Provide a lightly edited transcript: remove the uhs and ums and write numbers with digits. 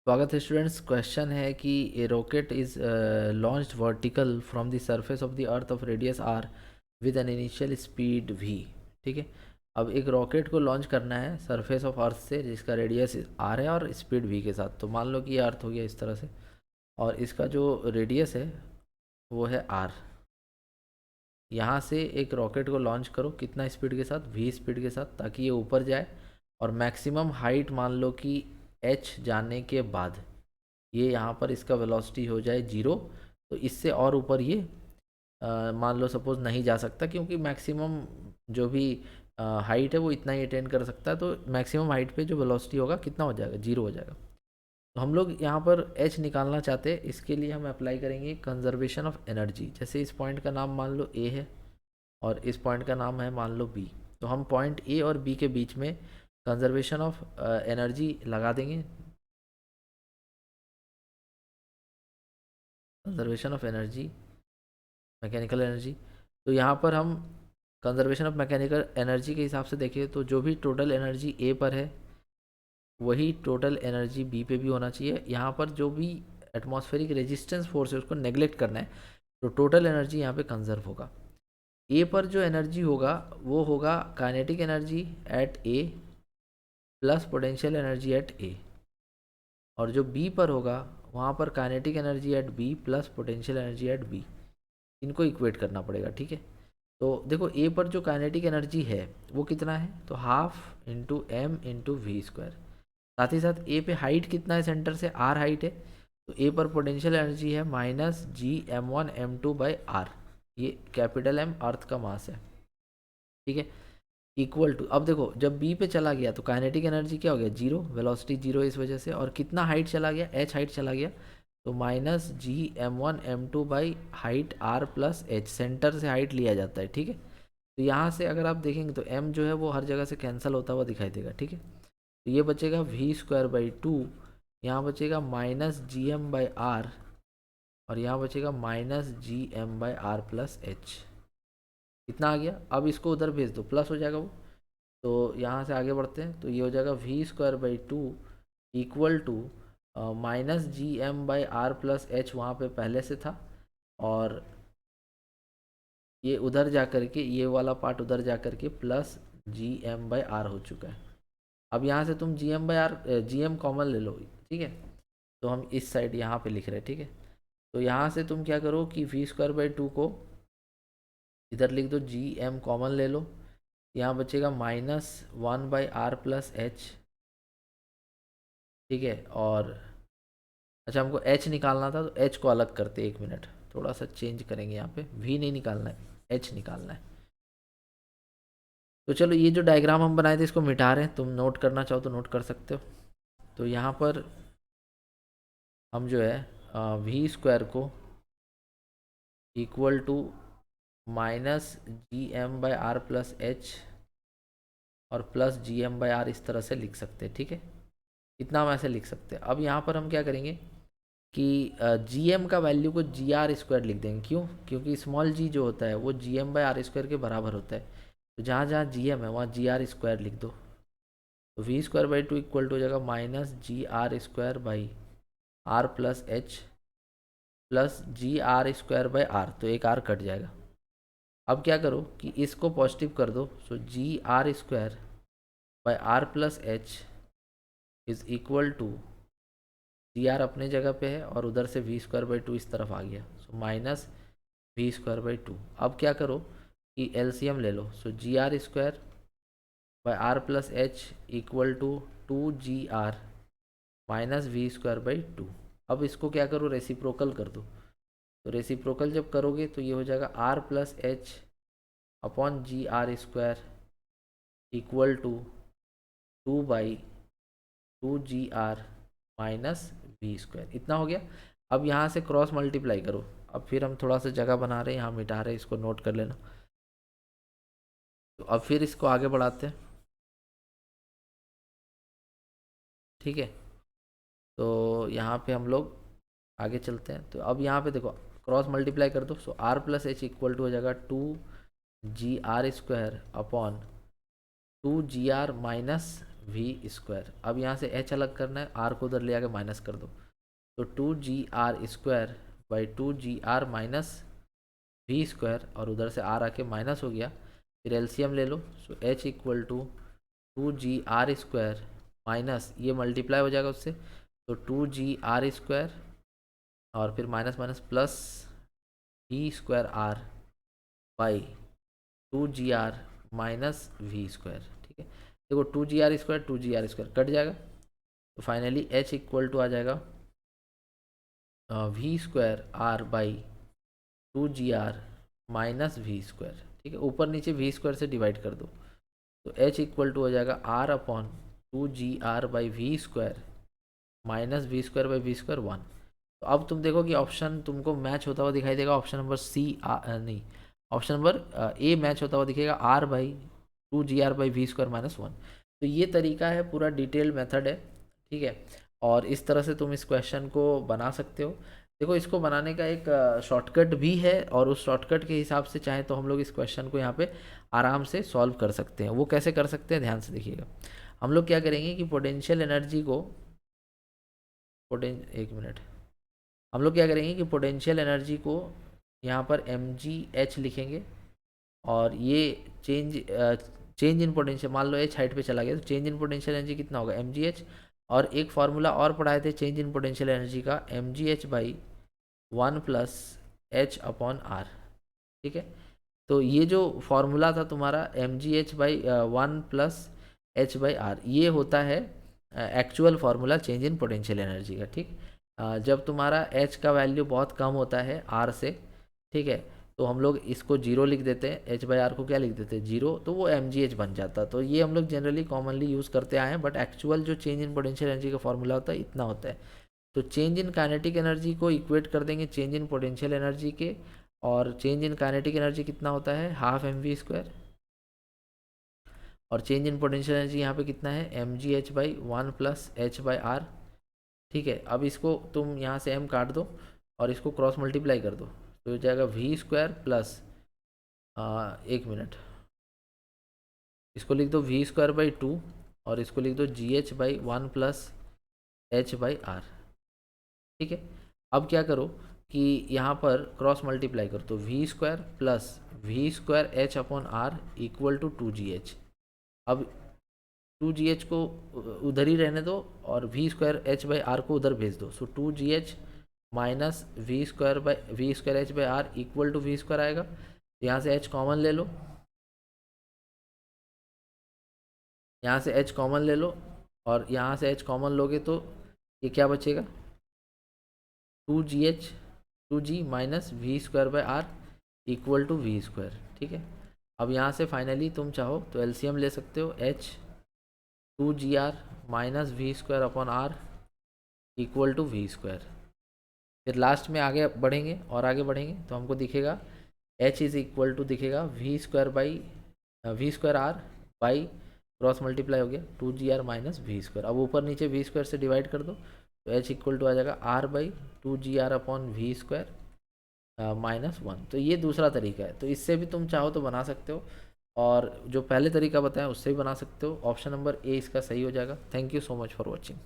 स्वागत है students. Question है कि a rocket is launched vertical from the surface of the earth of radius R with an initial speed V. ठीक है, अब एक रॉकेट को लॉन्च करना है सरफेस ऑफ अर्थ से जिसका रेडियस आर है और स्पीड वी के साथ। तो मान लो कि ये अर्थ हो गया इस तरह से और इसका जो रेडियस है वो है आर। यहाँ से एक रॉकेट को लॉन्च करो, कितना स्पीड के साथ? वी स्पीड के साथ, ताकि ये ऊपर जाए और मैक्सिमम हाइट मान लो कि एच जाने के बाद ये यहाँ पर इसका वेलोसिटी हो जाए 0। तो इससे और ऊपर ये मान लो सपोज नहीं जा सकता, क्योंकि मैक्सिमम जो भी हाइट है वो इतना ही अटेन कर सकता है। तो मैक्सिमम हाइट पे जो वेलोसिटी होगा कितना हो जाएगा? 0 हो जाएगा। तो हम लोग यहाँ पर एच निकालना चाहते हैं, इसके लिए हम अप्लाई करेंगे कंजर्वेशन ऑफ एनर्जी। जैसे इस पॉइंट का नाम मान लो ए है और इस पॉइंट का नाम है मान लो बी, तो हम पॉइंट ए और बी के बीच में कंजर्वेशन ऑफ एनर्जी लगा देंगे। Conservation of energy, mechanical energy. तो यहाँ पर हम कंजर्वेशन ऑफ मैकेनिकल एनर्जी के हिसाब से देखें तो जो भी टोटल एनर्जी ए पर है वही टोटल एनर्जी बी पे भी होना चाहिए। यहाँ पर जो भी एटमॉस्फेरिक रेजिस्टेंस फोर्स है उसको नेग्लेक्ट करना है, तो टोटल एनर्जी यहाँ पे कंजर्व होगा। ए पर जो एनर्जी होगा वो होगा kinetic energy at A plus potential energy at A, और जो बी पर होगा वहाँ पर kinetic energy at B plus potential energy at B. इनको इक्वेट करना पड़ेगा। ठीक है, तो देखो ए पर जो काइनेटिक एनर्जी है वो कितना है? तो half into M into V square. साथ ही साथ ए पे हाइट कितना है? सेंटर से आर हाइट है, तो ए पर पोटेंशियल एनर्जी है minus G m1 m2 by R. ये कैपिटल एम अर्थ का मास है। ठीक है, इक्वल टू, अब देखो जब बी पे चला गया तो काइनेटिक एनर्जी क्या हो गया? 0, वेलोसिटी 0 इस वजह से। और कितना हाइट चला गया? एच हाइट चला गया, तो minus G m1 m2 by height R plus H. Center से हाइट लिया जाता है। ठीक है, तो यहाँ से अगर आप देखेंगे तो m जो है वो हर जगह से कैंसिल होता हुआ दिखाई देगा। ठीक है, तो ये बचेगा वी स्क्वायर बाई 2, यहाँ बचेगा minus G M by R, और यहाँ बचेगा minus G M by R plus H. कितना आ गया? अब इसको उधर भेज दो, प्लस हो जाएगा वो। तो यहाँ से आगे बढ़ते हैं, तो ये हो जाएगा V square by 2 equal to minus G M by R plus H, वहाँ पे पहले से था, और ये उधर जा कर के ये वाला पार्ट उधर जा कर के plus G M by R हो चुका है। अब यहाँ से तुम G M by R G M common ले लो। ठीक है, तो हम इस साइड यहाँ पे लिख रहे हैं। ठीक है, तो यहाँ से तुम क्या करो कि वी स्क्वायर बाई 2 को इधर लिख दो, जी एम कॉमन ले लो, यहाँ बचेगा minus 1 by R plus H. ठीक है, और अच्छा हमको एच निकालना था, तो एच को अलग करते, 1 मिनट, थोड़ा सा चेंज करेंगे। यहाँ पे वी नहीं निकालना है, एच निकालना है। तो चलो ये जो डायग्राम हम बनाए थे इसको मिटा रहे हैं, तुम नोट करना चाहो तो नोट कर सकते हो। तो यहाँ पर हम जो है वी स्क्वायर को equal to minus G M by R plus H और plus G M by R इस तरह से लिख सकते हैं। ठीक है, इतना हम ऐसे लिख सकते हैं। अब यहाँ पर हम क्या करेंगे कि जी एम का वैल्यू को जी आर स्क्वायर लिख देंगे। क्यों? क्योंकि स्मॉल जी जो होता है वो G M by R square के बराबर होता है। तो जहाँ जहाँ जी एम है वहाँ जी आर स्क्वायर लिख दो। तो V square by 2 equal to हो जाएगा minus G R square by R plus H plus G R square by R, तो एक आर कट जाएगा। अब क्या करो कि इसको पॉजिटिव कर दो, so G R square by R plus H is equal to G R अपने जगह पे है और उधर से वी स्क्वायर बाई 2 इस तरफ आ गया, so minus V square by 2। अब क्या करो कि एलसीएम ले लो, so G R square by R plus H equal to 2 GR minus V square by 2। अब इसको क्या करो? रेसिप्रोकल कर दो। तो रेसिप्रोकल जब करोगे तो ये हो जाएगा R plus H upon G R square equal to 2/2 GR minus V square. इतना हो गया। अब यहाँ से क्रॉस मल्टीप्लाई करो। अब फिर हम थोड़ा सा जगह बना रहे हैं, यहाँ मिटा रहे हैं, इसको नोट कर लेना। तो अब फिर इसको आगे बढ़ाते हैं। ठीक है, तो यहाँ पे हम लोग आगे चलते हैं। तो अब यहाँ पे देखो क्रॉस मल्टीप्लाई कर दो, so R plus H equal to हो जाएगा 2 GR square upon 2 GR minus V square. अब यहाँ से एच अलग करना है, आर को उधर ले आके माइनस कर दो, तो 2GR² by 2GR minus V square, और उधर से आर आके माइनस हो गया। फिर एलसीएम ले लो, so H equal to 2GR² minus ये मल्टीप्लाई हो जाएगा उससे, तो 2GR² और फिर minus minus plus V square R by 2GR minus V square. ठीक है, देखो 2GR² 2GR² कट जाएगा, तो फाइनली एच इक्वल टू आ जाएगा V square R by 2GR minus V square. ठीक है, ऊपर नीचे वी स्क्वायर से डिवाइड कर दो, तो एच इक्वल टू हो जाएगा R upon 2GR by V square minus V square by V square 1। तो अब तुम देखो कि ऑप्शन तुमको मैच होता हुआ दिखाई देगा, ऑप्शन नंबर सी नहीं, ऑप्शन नंबर ए मैच होता हुआ दिखेगा, R by 2GR by V square minus 1। तो ये तरीका है, पूरा डिटेल मेथड है। ठीक है, और इस तरह से तुम इस क्वेश्चन को बना सकते हो। देखो, इसको बनाने का एक शॉर्टकट भी है, और उस शॉर्टकट के हिसाब से चाहे तो हम लोग इस क्वेश्चन को यहाँ पे आराम से सॉल्व कर सकते हैं। वो कैसे कर सकते हैं, ध्यान से देखिएगा। हम लोग क्या करेंगे कि पोटेंशियल एनर्जी को एक मिनट, हम लोग क्या करेंगे कि पोटेंशियल एनर्जी को यहाँ पर mgh लिखेंगे, और ये चेंज इन पोटेंशियल, मान लो एच हाइट पे चला गया, तो चेंज इन पोटेंशियल एनर्जी कितना होगा mgh। और एक फार्मूला और पढ़ाए थे चेंज इन पोटेंशियल एनर्जी का, mgh by 1 plus h upon R. ठीक है, तो ये जो फार्मूला था तुम्हारा mgh by 1 plus h by R, ये होता है actual formula change in potential energy का। ठीक, जब तुम्हारा h का वैल्यू बहुत कम होता है r से, ठीक है, तो हम लोग इसको जीरो लिख देते हैं, h बाई आर को क्या लिख देते हैं, जीरो, तो वो mgh बन जाता। तो ये हम लोग जनरली कॉमनली यूज़ करते आए हैं, बट एक्चुअल जो चेंज इन पोटेंशियल एनर्जी का फार्मूला होता है इतना होता है। तो चेंज इन काइनेटिक एनर्जी को इक्वेट कर देंगे चेंज इन पोटेंशियल एनर्जी के, और चेंज इन काइनेटिक एनर्जी कितना होता है, हाफ mv², और चेंज इन पोटेंशियल एनर्जी यहाँ पे कितना है, mgh by 1 plus h by R. ठीक है, अब इसको तुम यहाँ से m काट दो और इसको क्रॉस मल्टीप्लाई कर दो, तो हो जाएगा v² प्लस एक मिनट, इसको लिख दो v² बाई 2, और इसको लिख दो gh by 1 plus h by R. ठीक है, अब क्या करो कि यहाँ पर क्रॉस मल्टीप्लाई करो, तो v² plus v² h upon R equal to 2gh। अब 2gh को उधर ही रहने दो, और v² h बाई आर को उधर भेज दो, so 2gh minus v² h by R equal to v² आएगा। यहाँ से h कॉमन ले लो, यहाँ से h कॉमन ले लो, और यहाँ से h कॉमन लोगे तो ये क्या बचेगा, 2g minus v² by R equal to v²। ठीक है, अब यहाँ से फाइनली तुम चाहो तो एलसीएम ले सकते हो, h 2gr minus v² upon R equal to v²। फिर लास्ट में आगे बढ़ेंगे, और आगे बढ़ेंगे तो हमको दिखेगा h इज़ इक्वल टू दिखेगा v² by v² r by cross multiply हो गया 2gr माइनस v²। अब ऊपर नीचे v² से डिवाइड कर दो, तो h इक्वल टू आ जाएगा r by 2gr upon v² minus 1। तो ये दूसरा तरीका है, तो इससे भी तुम चाहो तो बना सकते हो, और जो पहले तरीका बताया उससे भी बना सकते हो। ऑप्शन नंबर ए इसका सही हो जाएगा। Thank you so much for watching.